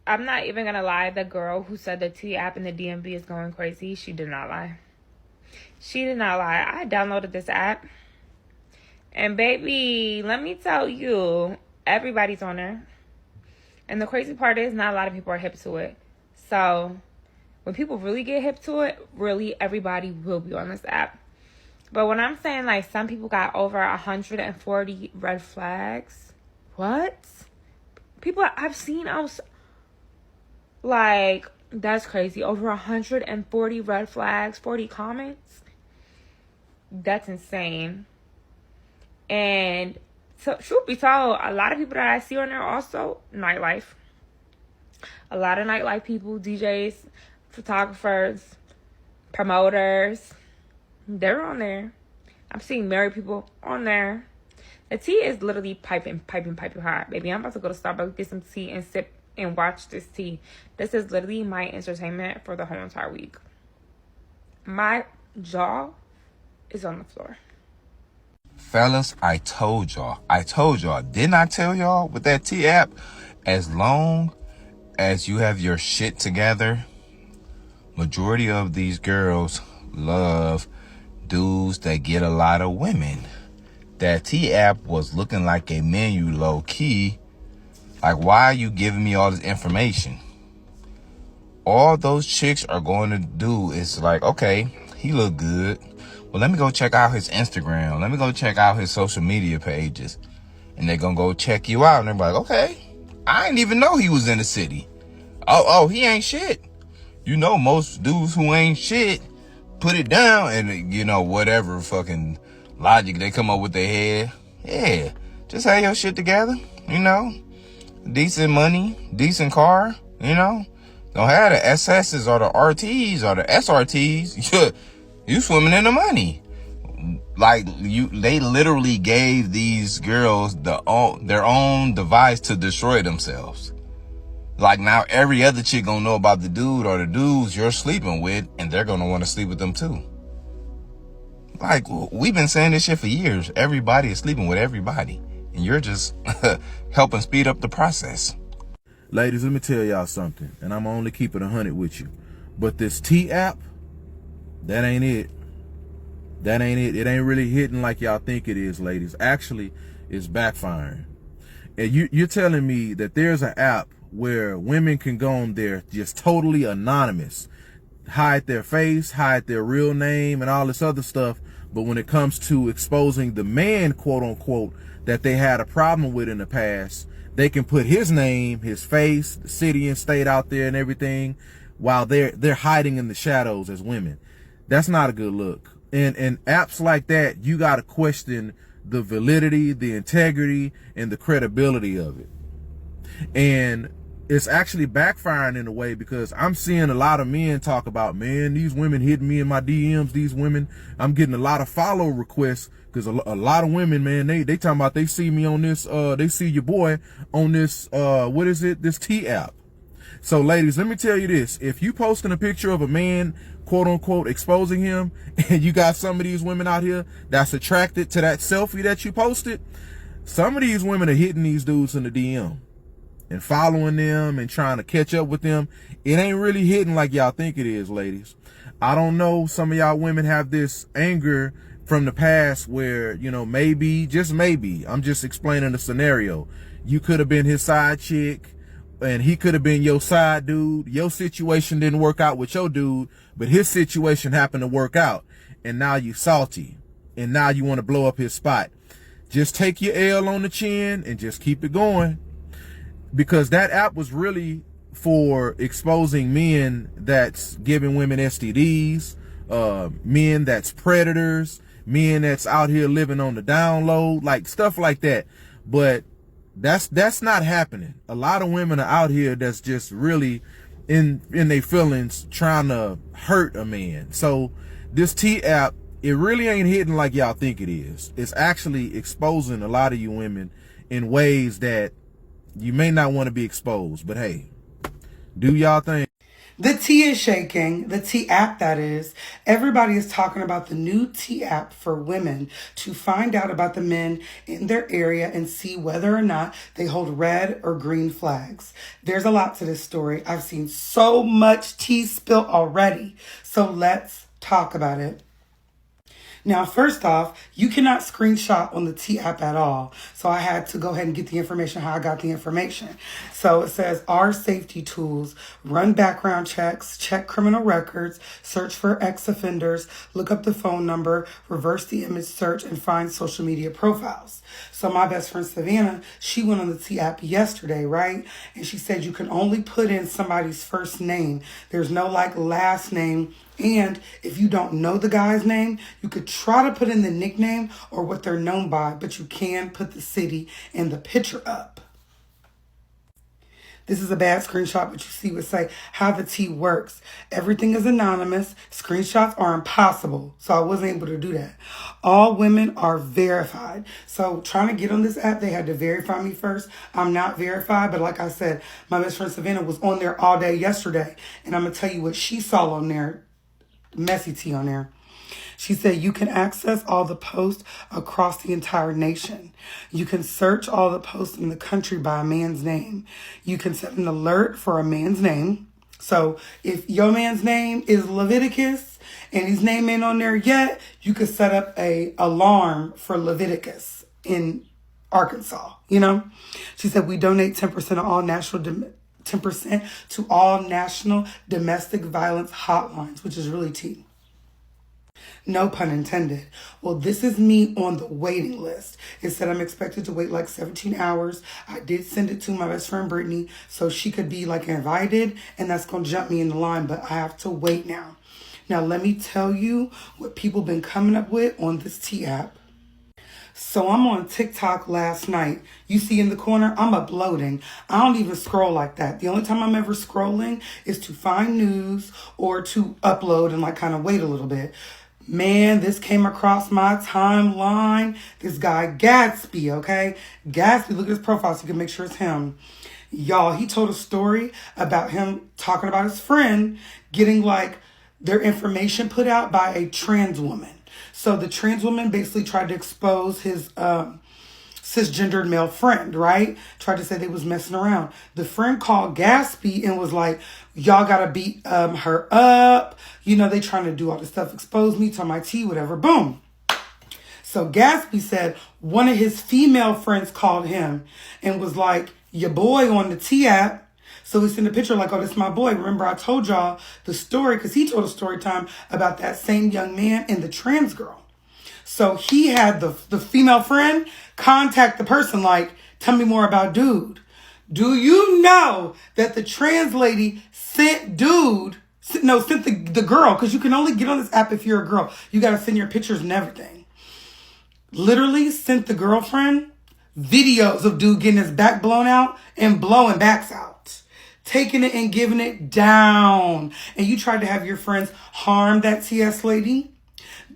I'm not even gonna lie. The girl who said the T app in the DMV is going crazy, she did not lie. She did not lie. I downloaded this app. And baby, let me tell you, everybody's on there. And the crazy part is not a lot of people are hip to it. So when people really get hip to it, really everybody will be on this app. But when I'm saying like some people got over 140 red flags, what? People I've seen, like, that's crazy. Over 140 red flags, 40 comments. That's insane. And so, truth be told, a lot of people that I see on there also, nightlife. A lot of nightlife people, DJs, photographers, promoters, they're on there. I'm seeing married people on there. The tea is literally piping hot, baby. I'm about to go to Starbucks, get some tea, and sip and watch this tea. This is literally my entertainment for the whole entire week. My jaw is on the floor. Fellas, I told y'all. Didn't I tell y'all with that T app? As long as you have your shit together, majority of these girls love dudes that get a lot of women. That T app was looking like a menu low key. Like, why are you giving me all this information? All those chicks are going to do is like, okay, he look good. Well, let me go check out his Instagram. Let me go check out his social media pages. And they're going to go check you out. And they're like, okay, I didn't even know he was in the city. Oh, he ain't shit. You know, most dudes who ain't shit put it down and, you know, whatever fucking logic they come up with their head. Yeah, just have your shit together, you know. Decent money, decent car, you know. Don't have the SSs or the RTs or the SRTs. You swimming in the money. Like, they literally gave these girls their own device to destroy themselves. Like, now every other chick gonna know about the dude or the dudes you're sleeping with, and they're gonna want to sleep with them too. Like, we've been saying this shit for years. Everybody is sleeping with everybody, and you're just helping speed up the process. Ladies, let me tell y'all something, and I'm only keeping 100 with you. But this T app, that ain't it. That ain't it. It ain't really hitting like y'all think it is, ladies. Actually, it's backfiring. And you're telling me that there's an app where women can go on there just totally anonymous, hide their face, hide their real name, and all this other stuff. But when it comes to exposing the man, quote unquote, that they had a problem with in the past, they can put his name, his face, the city and state out there and everything, while they're hiding in the shadows as women. That's not a good look. And apps like that, you got to question the validity, the integrity, and the credibility of it. And it's actually backfiring in a way, because I'm seeing a lot of men talk about, man, these women hitting me in my DMs, these women, I'm getting a lot of follow requests, because a lot of women, man, they talking about they see me on this, they see your boy on this, what is it, this T app. So ladies, let me tell you this, if you posting a picture of a man, quote unquote, exposing him, and you got some of these women out here that's attracted to that selfie that you posted, some of these women are hitting these dudes in the DM and following them and trying to catch up with them. It ain't really hitting like y'all think it is, ladies. I don't know, some of y'all women have this anger from the past where, you know, maybe, just maybe, I'm just explaining the scenario. You could have been his side chick, and he could have been your side dude. Your situation didn't work out with your dude, but his situation happened to work out. And now you salty. And now you want to blow up his spot. Just take your L on the chin and just keep it going. Because that app was really for exposing men that's giving women STDs, men that's predators, men that's out here living on the download, like stuff like that. But that's not happening. A lot of women are out here that's just really in their feelings trying to hurt a man. So this T app, it really ain't hitting like y'all think it is. It's actually exposing a lot of you women in ways that you may not want to be exposed. But hey, do y'all thing. The tea is shaking. The tea app, that is. Everybody is talking about the new tea app for women to find out about the men in their area and see whether or not they hold red or green flags. There's a lot to this story. I've seen so much tea spilt already. So let's talk about it. Now, first off, you cannot screenshot on the T app at all. So I had to go ahead and get the information how I got the information. So it says our safety tools, run background checks, check criminal records, search for ex-offenders, look up the phone number, reverse the image search, and find social media profiles. So my best friend Savannah, she went on the T app yesterday, right? And she said you can only put in somebody's first name. There's no like last name. And if you don't know the guy's name, you could try to put in the nickname or what they're known by, but you can put the city and the picture up. This is a bad screenshot, but you see what say how the T works. Everything is anonymous. Screenshots are impossible. So I wasn't able to do that. All women are verified. So trying to get on this app, they had to verify me first. I'm not verified, but like I said, my best friend Savannah was on there all day yesterday. And I'm going to tell you what she saw on there. Messy tea on there. She said you can access all the posts across the entire nation. You can search all the posts in the country by a man's name. You can set an alert for a man's name. So if your man's name is Leviticus and his name ain't on there yet, you could set up a alarm for Leviticus in Arkansas, you know? She said we donate 10% of all 10% to all national domestic violence hotlines, which is really tea. No pun intended. Well, this is me on the waiting list. It said I'm expected to wait like 17 hours. I did send it to my best friend Brittany so she could be like invited, and that's going to jump me in the line, but I have to wait now. Now, let me tell you what people been coming up with on this tea app. So I'm on TikTok last night. You see in the corner, I'm uploading. I don't even scroll like that. The only time I'm ever scrolling is to find news or to upload and like kind of wait a little bit. Man, this came across my timeline. This guy, Gatsby, okay? Gatsby, look at his profile so you can make sure it's him. Y'all, he told a story about him talking about his friend getting like their information put out by a trans woman. So the trans woman basically tried to expose his cisgendered male friend, right? Tried to say they was messing around. The friend called Gatsby and was like, y'all gotta beat her up. You know, they trying to do all this stuff, expose me to my tea, whatever. Boom. So Gatsby said one of his female friends called him and was like, your boy on the T app. So he sent a picture like, oh, this is my boy. Remember, I told y'all the story because he told a story time about that same young man and the trans girl. So he had the female friend contact the person like, tell me more about dude. Do you know that the trans lady sent the girl, because you can only get on this app if you're a girl. You got to send your pictures and everything. Literally sent the girlfriend videos of dude getting his back blown out and blowing backs out. Taking it and giving it down. And you tried to have your friends harm that TS lady.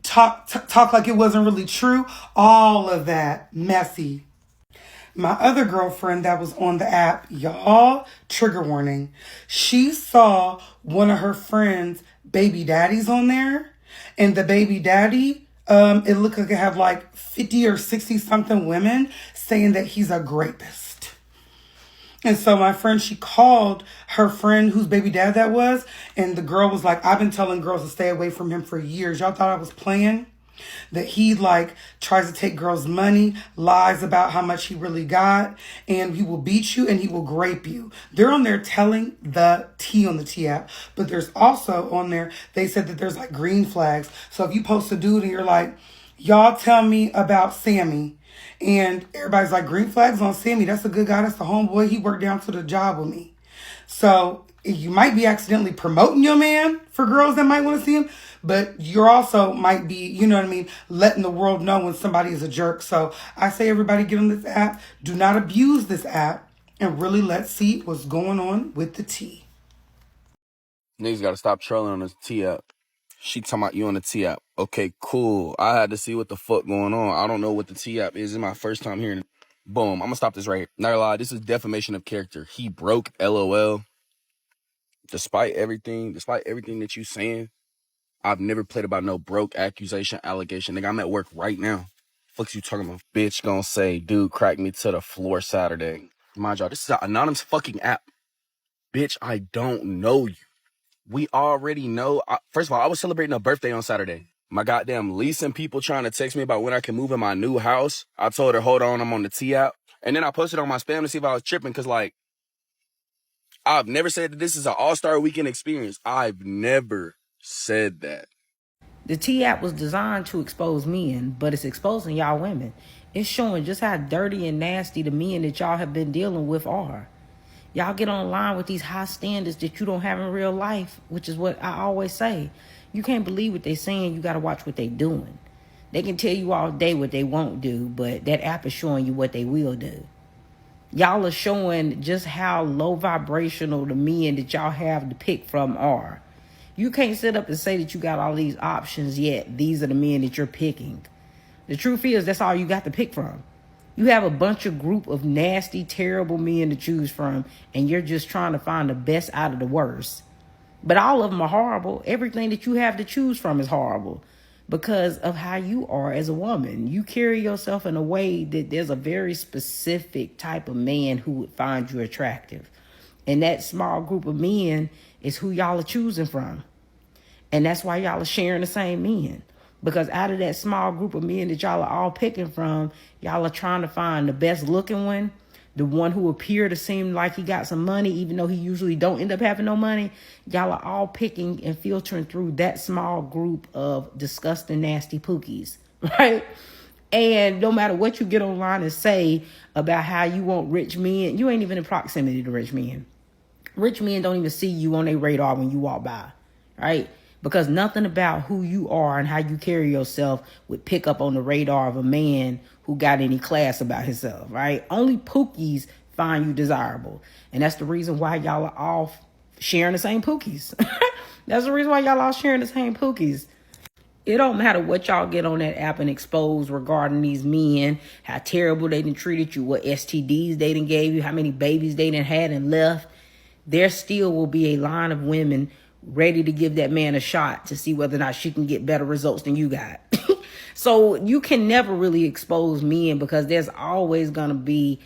Talk like it wasn't really true. All of that. Messy. My other girlfriend that was on the app, y'all, trigger warning. She saw one of her friends' baby daddies on there. And the baby daddy, it looked like it had like 50 or 60 something women saying that he's a rapist. And so my friend, she called her friend whose baby dad that was. And the girl was like, I've been telling girls to stay away from him for years. Y'all thought I was playing? That he like tries to take girls' money, lies about how much he really got, and he will beat you and he will grape you. They're on there telling the tea on the T app. But there's also on there, they said that there's like green flags. So if you post a dude and you're like, y'all tell me about Sammy. And everybody's like, green flags on Sammy. That's a good guy. That's the homeboy. He worked down to the job with me. So you might be accidentally promoting your man for girls that might want to see him. But you're also might be, you know what I mean, letting the world know when somebody is a jerk. So I say everybody get on this app. Do not abuse this app. And really let's see what's going on with the tea. Niggas gotta stop trolling on this T app. She talking about you on the T app. Okay, cool. I had to see what the fuck going on. I don't know what the T app is. It's my first time hearing it. Boom. I'm gonna stop this right here. Not gonna lie, this is defamation of character. He broke, LOL. despite everything that you saying, I've never played about no broke accusation, allegation. Nigga, I'm at work right now. Fuck's you talking about? Bitch gonna say, dude cracked me to the floor Saturday. Mind y'all, this is an anonymous fucking app. Bitch, I don't know you. We already know. First of all, I was celebrating a birthday on Saturday. My goddamn leasing people trying to text me about when I can move in my new house. I told her, hold on, I'm on the T app. And then I posted on my spam to see if I was tripping, because, like, I've never said that this is an all-star weekend experience. I've never said that. The T app was designed to expose men, but it's exposing y'all women. It's showing just how dirty and nasty the men that y'all have been dealing with are. Y'all get online with these high standards that you don't have in real life, which is what I always say. You can't believe what they're saying. You got to watch what they're doing. They can tell you all day what they won't do, but that app is showing you what they will do. Y'all are showing just how low vibrational the men that y'all have to pick from are. You can't sit up and say that you got all these options, yet these are the men that you're picking. The truth is, that's all you got to pick from. You have a bunch of group of nasty, terrible men to choose from, and you're just trying to find the best out of the worst. But all of them are horrible. Everything that you have to choose from is horrible because of how you are as a woman. You carry yourself in a way that there's a very specific type of man who would find you attractive. And that small group of men is who y'all are choosing from. And that's why y'all are sharing the same men. Because out of that small group of men that y'all are all picking from, y'all are trying to find the best looking one, the one who appear to seem like he got some money, even though he usually don't end up having no money. Y'all are all picking and filtering through that small group of disgusting, nasty pookies, right? And no matter what you get online and say about how you want rich men, you ain't even in proximity to rich men. Rich men don't even see you on their radar when you walk by, right? Because nothing about who you are and how you carry yourself would pick up on the radar of a man who got any class about himself, right? Only pookies find you desirable. And that's the reason why y'all are all sharing the same pookies. That's the reason why y'all all sharing the same pookies. It don't matter what y'all get on that app and expose regarding these men, how terrible they done treated you, what STDs they done gave you, how many babies they done had and left. There still will be a line of women ready to give that man a shot to see whether or not she can get better results than you got. So you can never really expose men because there's always going to be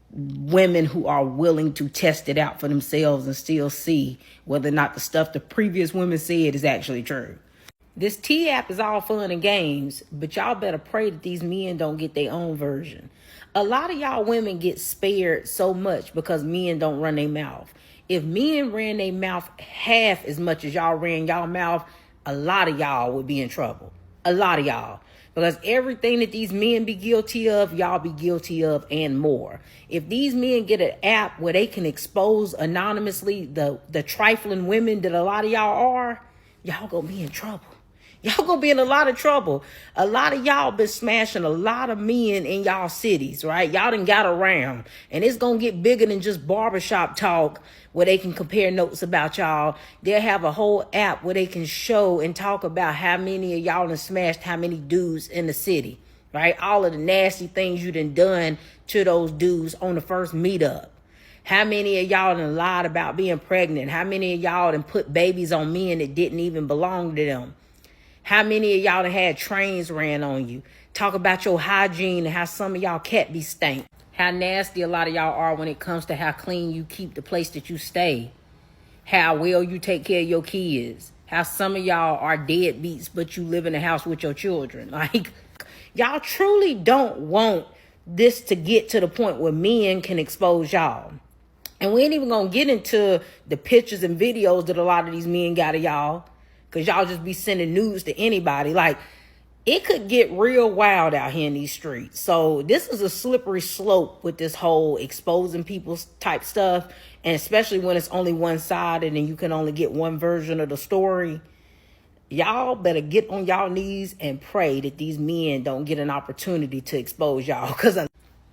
women who are willing to test it out for themselves and still see whether or not the stuff the previous women said is actually true. This T app is all fun and games, but y'all better pray that these men don't get their own version. A lot of y'all women get spared so much because men don't run their mouth. If men ran their mouth half as much as y'all ran y'all mouth, a lot of y'all would be in trouble. A lot of y'all. Because everything that these men be guilty of, y'all be guilty of and more. If these men get an app where they can expose anonymously the trifling women that a lot of y'all are, y'all gonna be in trouble. Y'all gonna be in a lot of trouble. A lot of y'all been smashing a lot of men in y'all cities, right? Y'all done got around. And it's gonna get bigger than just barbershop talk where they can compare notes about y'all. They'll have a whole app where they can show and talk about how many of y'all done smashed how many dudes in the city, right? All of the nasty things you done to those dudes on the first meetup. How many of y'all done lied about being pregnant? How many of y'all done put babies on men that didn't even belong to them? How many of y'all done had trains ran on you? Talk about your hygiene and how some of y'all cat be stank. How nasty a lot of y'all are when it comes to how clean you keep the place that you stay. How well you take care of your kids. How some of y'all are deadbeats, but you live in the house with your children. Like, y'all truly don't want this to get to the point where men can expose y'all. And we ain't even gonna get into the pictures and videos that a lot of these men got of y'all. Because y'all just be sending nudes to anybody. Like, it could get real wild out here in these streets. So this is a slippery slope with this whole exposing people type stuff. And especially when it's only one-sided and you can only get one version of the story. Y'all better get on y'all knees and pray that these men don't get an opportunity to expose y'all. Because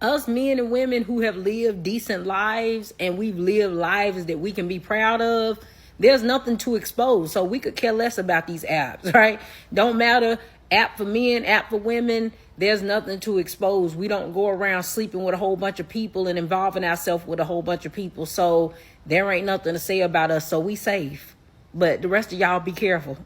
us men and women who have lived decent lives and we've lived lives that we can be proud of, there's nothing to expose. So we could care less about these apps, right? Don't matter. App for men, app for women. There's nothing to expose. We don't go around sleeping with a whole bunch of people and involving ourselves with a whole bunch of people. So There ain't nothing to say about us, so we safe. But the rest of y'all be careful.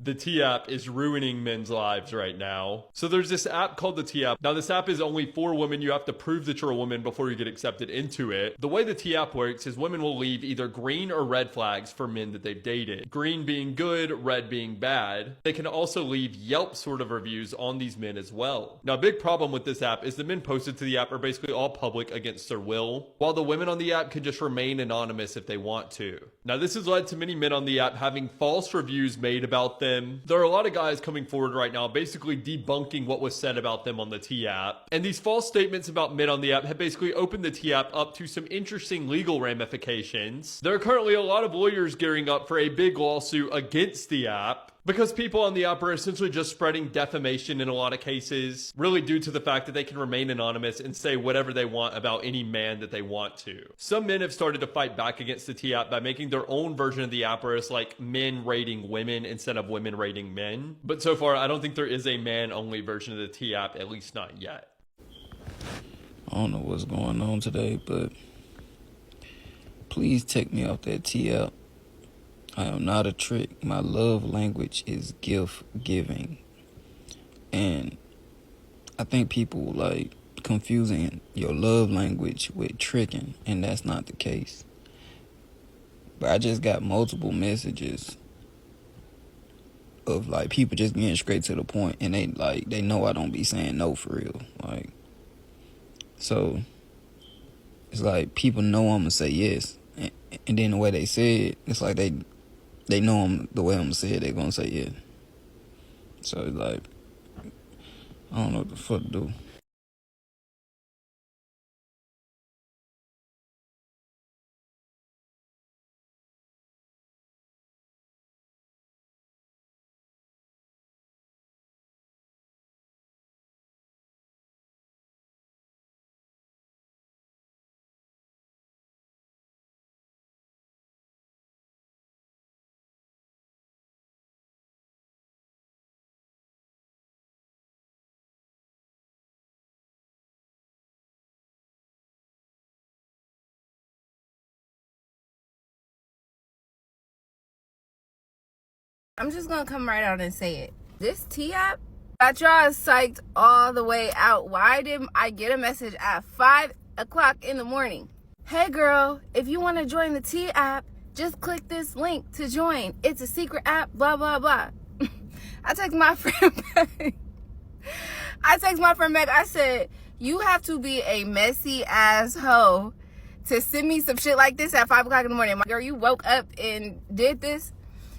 The T-app is ruining men's lives right now. So there's this app called the T-app. Now this app is only for women. You have to prove that you're a woman before you get accepted into it. The way the T-app works is women will leave either green or red flags for men that they've dated. Green being good, red being bad. They can also leave Yelp sort of reviews on these men as well. Now a big problem with this app is the men posted to the app are basically all public against their will, while the women on the app can just remain anonymous if they want to. Now this has led to many men on the app having false reviews made about them. There are a lot of guys coming forward right now basically debunking what was said about them on the T-app. And these false statements about men on the app have basically opened the T-app up to some interesting legal ramifications. There are currently a lot of lawyers gearing up for a big lawsuit against the app, because people on the app are essentially just spreading defamation in a lot of cases, really due to the fact that they can remain anonymous and say whatever they want about any man that they want to. Some men have started to fight back against the T-app by making their own version of the app where it's like men rating women instead of women rating men. But so far, I don't think there is a man-only version of the T-app, at least not yet. I don't know what's going on today, but please take me off that T-app. I am not a trick. My love language is gift giving. And I think people like confusing your love language with tricking, and that's not the case. But I just got multiple messages of like people just getting straight to the point, and they know I don't be saying no for real. Like, so it's like people know I'm gonna say yes, and then the way they say it, it's like they know the way I'm gonna say it, they're gonna say yeah. So it's like, I don't know what the fuck to do. I'm just gonna come right out and say it. This T-app got y'all psyched all the way out. Why didn't I get a message at 5 o'clock in the morning? Hey girl, if you want to join the T-app, just click this link to join. It's a secret app, blah, blah, blah. I text my friend back. I said, you have to be a messy ass hoe to send me some shit like this at 5 o'clock in the morning. Girl, you woke up and did this?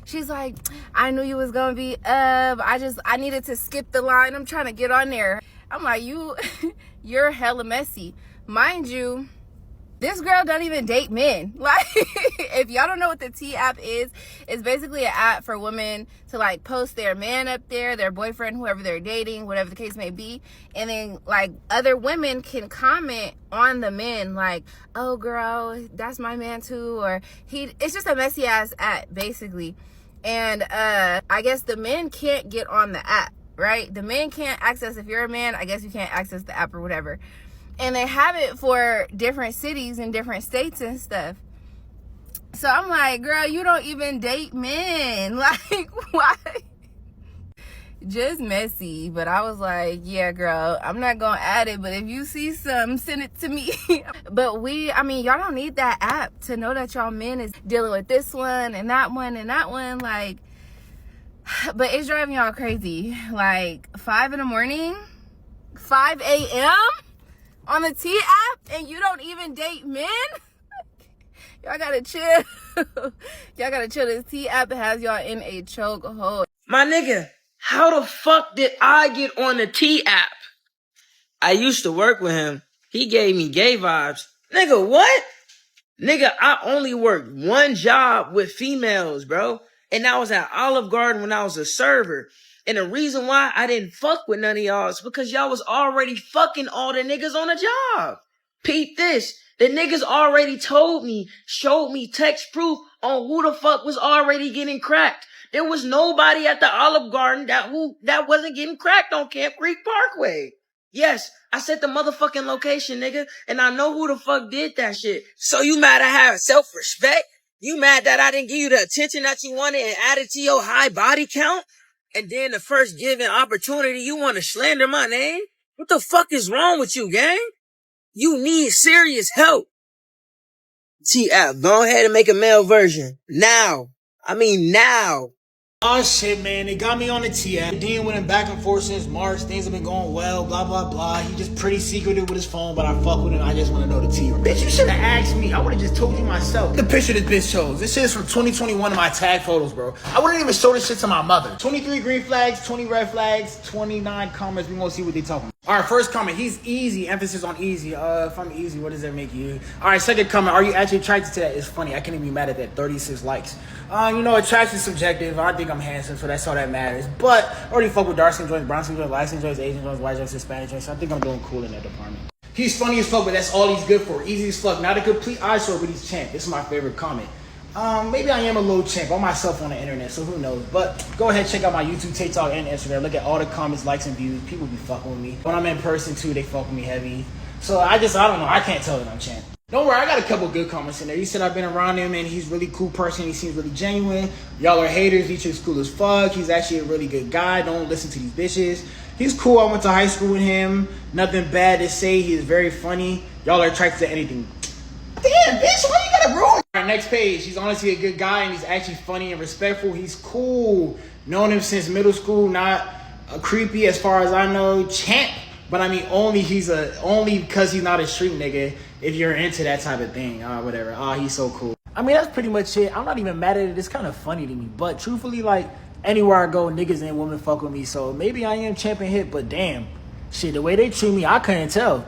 She's like, I knew you was gonna be up. I needed to skip the line. I'm trying to get on there. I'm like, you're hella messy. Mind you, this girl don't even date men. Like, if y'all don't know what the T-app is, it's basically an app for women to like post their man up there, their boyfriend, whoever they're dating, whatever the case may be. And then like other women can comment on the men like, oh girl, that's my man too. Or it's just a messy ass app basically. And I guess the men can't get on the app, right? The men can't access, if you're a man, I guess you can't access the app or whatever. And they have it for different cities and different states and stuff. So I'm like, girl, you don't even date men. Like, why? Just messy. But I was like, yeah, girl, I'm not gonna add it, but if you see some, send it to me. But y'all don't need that app to know that y'all men is dealing with this one and that one and that one. Like, but it's driving y'all crazy. Like 5 in the morning, 5 a.m. on the T-app, and you don't even date men? Y'all gotta chill. Y'all gotta chill. This T-app has y'all in a chokehold. My nigga, how the fuck did I get on the T-app? I used to work with him. He gave me gay vibes. Nigga, what? Nigga, I only worked one job with females, bro. And that was at Olive Garden when I was a server. And the reason why I didn't fuck with none of y'all is because y'all was already fucking all the niggas on the job. Peep this. The niggas already showed me text proof on who the fuck was already getting cracked. There was nobody at the Olive Garden that wasn't getting cracked on Camp Creek Parkway. Yes, I set the motherfucking location, nigga, and I know who the fuck did that shit. So you mad I have self-respect? You mad that I didn't give you the attention that you wanted and added to your high body count? And then the first given opportunity, you want to slander my name? What the fuck is wrong with you, gang? You need serious help. T-App, go ahead and make a male version. Now. I mean now. Oh shit, man, they got me on the T-App. Dean went back and forth since March. Things have been going well, blah, blah, blah. He just pretty secretive with his phone, but I fuck with him. I just want to know the T. Bitch, you should have asked me. I would have just told you myself. The picture this bitch shows. This shit is from 2021 of my tag photos, bro. I wouldn't even show this shit to my mother. 23 green flags, 20 red flags, 29 comments. We gonna see what they talking about. All right, first comment. He's easy. Emphasis on easy. If I'm easy, what does that make you? All right, second comment. Are you actually attracted to that? It's funny. I can't even be mad at that. 36 likes. Attraction is subjective. I think I'm handsome, so that's all that matters. But I already fuck with dark skin joints, brown skin joints, light skin joints, Asian joints, white joints, Hispanic joints. So I think I'm doing cool in that department. He's funny as fuck, but that's all he's good for. Easy as fuck. Not a complete eyesore, but he's champ. This is my favorite comment. Maybe I am a little champ. I'm myself on the internet, so who knows. But go ahead, check out my YouTube, TikTok, and Instagram. Look at all the comments, likes, and views. People be fucking with me. When I'm in person, too, they fuck with me heavy. So I don't know. I can't tell that I'm champ. Don't worry, I got a couple good comments in there. He said I've been around him and he's a really cool person. He seems really genuine. Y'all are haters. He chick's cool as fuck. He's actually a really good guy. Don't listen to these bitches. He's cool. I went to high school with him. Nothing bad to say. He is very funny. Y'all are attracted to anything. Damn, bitch, why you gotta ruin? All right, next page. He's honestly a good guy and he's actually funny and respectful. He's cool. Known him since middle school. Not creepy as far as I know. Champ. But I mean, only because he's not a street nigga. If you're into that type of thing, whatever. He's so cool. I mean, that's pretty much it. I'm not even mad at it. It's kind of funny to me. But truthfully, like, anywhere I go, niggas and women fuck with me. So maybe I am champion hit, but damn. Shit, the way they treat me, I couldn't tell.